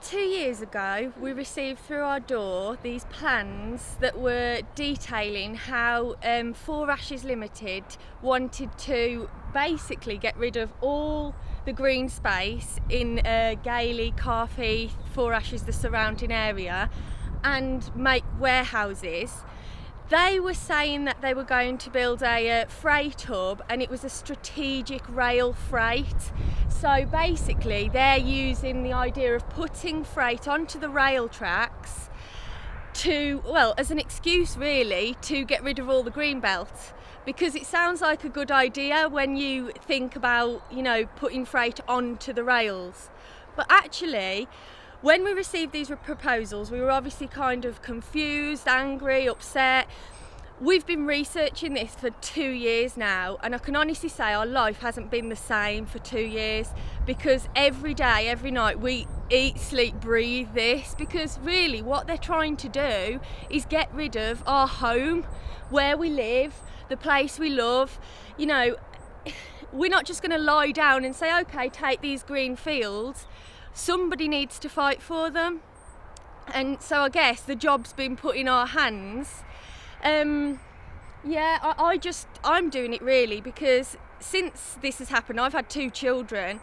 2 years ago, we received through our door these plans that were detailing how For Ashes Limited wanted to basically get rid of all the green space in Gailey, Carfheath, For Ashes, the surrounding area, and make warehouses. They were saying that they were going to build a freight hub, and it was a strategic rail freight. So basically they're using the idea of putting freight onto the rail tracks as an excuse really to get rid of all the green belt, because it sounds like a good idea when you think about, putting freight onto the rails. But actually, when we received these proposals, we were obviously kind of confused, angry, upset. We've been researching this for 2 years now, and I can honestly say our life hasn't been the same for 2 years, because every day, every night we eat, sleep, breathe this, because really what they're trying to do is get rid of our home, where we live, the place we love. We're not just going to lie down and say, okay, take these green fields. Somebody needs to fight for them, and so I guess the job's been put in our hands. I'm doing it really because since this has happened, I've had 2 children,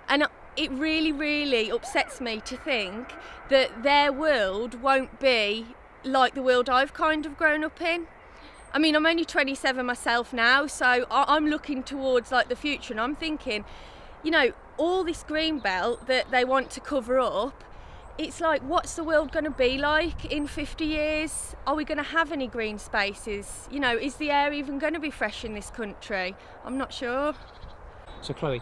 and it really, really upsets me to think that their world won't be like the world I've kind of grown up in. I mean, I'm only 27 myself now, so I'm looking towards like the future, and I'm thinking, all this green belt that they want to cover up, it's like, what's the world going to be like in 50 years? Are we going to have any green spaces? Is the air even going to be fresh in this country? I'm not sure. So Chloe,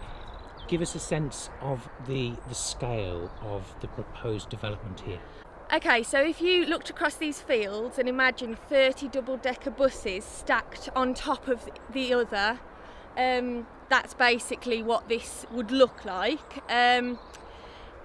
give us a sense of the scale of the proposed development here. Okay, so if you looked across these fields and imagine 30 double-decker buses stacked on top of the other, that's basically what this would look like.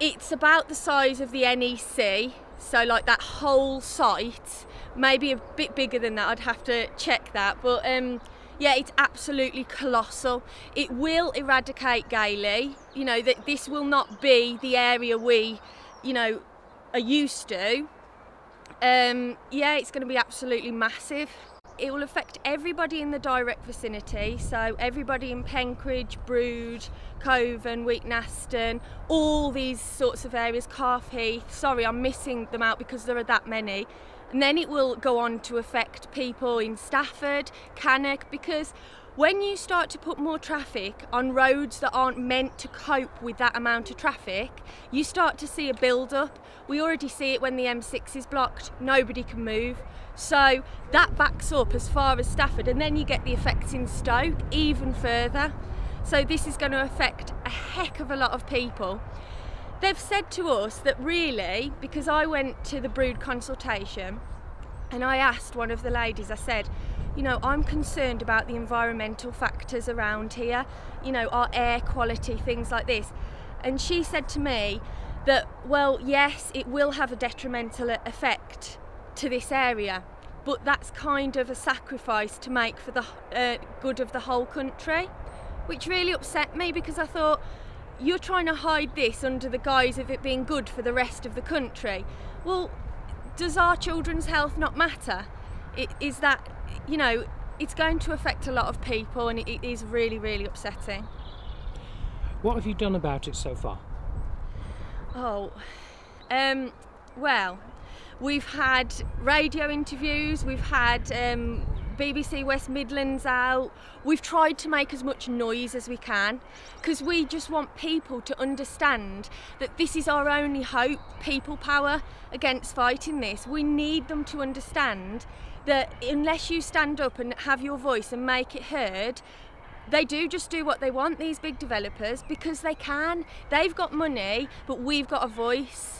It's about the size of the NEC, so like that whole site, maybe a bit bigger than that, I'd have to check that, but it's absolutely colossal. It will eradicate Gailey, that this will not be the area we, are used to. It's going to be absolutely massive. It will affect everybody in the direct vicinity, so everybody in Penkridge, Brood, Coven, Weaknaston, all these sorts of areas, Carfheath. Sorry, I'm missing them out because there are that many. And then it will go on to affect people in Stafford, Cannock, because when you start to put more traffic on roads that aren't meant to cope with that amount of traffic, you start to see a build-up. We already see it when the M6 is blocked, nobody can move. So that backs up as far as Stafford, and then you get the effects in Stoke even further. So this is going to affect a heck of a lot of people. They've said to us that really, because I went to the Brood consultation and I asked one of the ladies, I said, I'm concerned about the environmental factors around here, our air quality, things like this. And she said to me that, well, yes, it will have a detrimental effect to this area, but that's kind of a sacrifice to make for the good of the whole country, which really upset me, because I thought, you're trying to hide this under the guise of it being good for the rest of the country. Well, does our children's health not matter? It's going to affect a lot of people, and it is really, really upsetting. What have you done about it so far? Well, we've had radio interviews, we've had BBC West Midlands out. We've tried to make as much noise as we can, because we just want people to understand that this is our only hope, people power, against fighting this. We need them to understand that unless you stand up and have your voice and make it heard, they do just do what they want, these big developers, because they can. They've got money, but we've got a voice.